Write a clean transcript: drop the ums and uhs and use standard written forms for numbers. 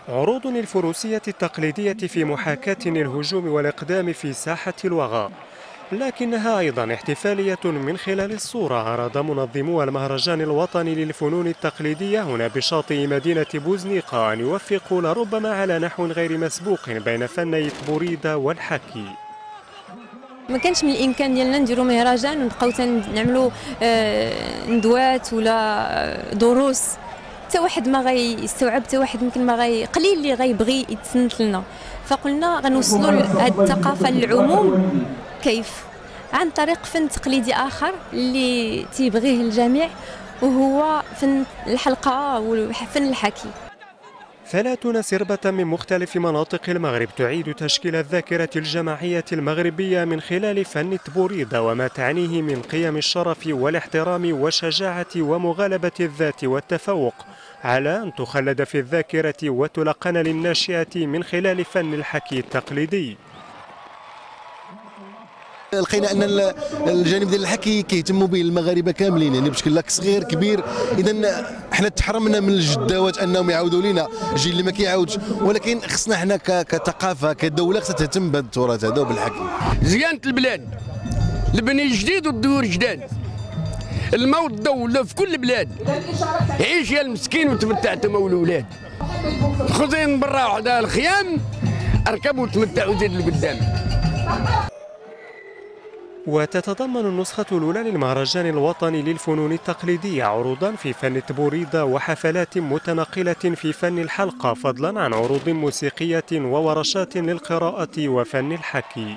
عروض الفروسية التقليدية في محاكاة الهجوم والإقدام في ساحة الوغى، لكنها أيضا احتفالية من خلال الصورة. أراد منظمو المهرجان الوطني للفنون التقليدية هنا بشاطئ مدينة بوزنيقة أن يوفقوا لربما على نحو غير مسبوق بين فني التبوريدة والحكي. ما كانش من الامكان ديالنا نديروا مهرجان ونبقاو نعملوا ندوات ولا دروس، حتى واحد ما غيستوعب، حتى واحد يمكن ما قليل اللي غيبغي يتسنت لنا. فقلنا غنوصلوا هذه الثقافه للعموم. كيف؟ عن طريق فن تقليدي اخر اللي تيبغيه الجميع، وهو فن الحلقه وفن الحكي. 30 سربة من مختلف مناطق المغرب تعيد تشكيل الذاكرة الجماعية المغربية من خلال فن التبوريدة وما تعنيه من قيم الشرف والاحترام والشجاعة ومغالبة الذات والتفوق، على أن تخلد في الذاكرة وتلقن للناشئة من خلال فن الحكي التقليدي. لقينا ان الجانب ديال الحكي كيهتموا به المغاربه كاملين، يعني بشكل لك صغير كبير. اذا حنا تحرمنا من الجداوات انهم يعاودوا لنا الجيل اللي ما كيعاودش، ولكن خصنا حنا كثقافه كدوله خصها تهتم بهذا التراث هذا وبالحكي. زيانه البلاد، البني جديد والديور جداد، الماء والضوء في كل البلاد. عيش يا المسكين وتمتع انت والولاد. خذين برا وحده الخيام، اركبوا وتمتعوا زيد لقدام. وتتضمن النسخة الأولى للمهرجان الوطني للفنون التقليدية عروضا في فن التبوريدة وحفلات متنقلة في فن الحلقة، فضلا عن عروض موسيقية وورشات للقراءة وفن الحكي.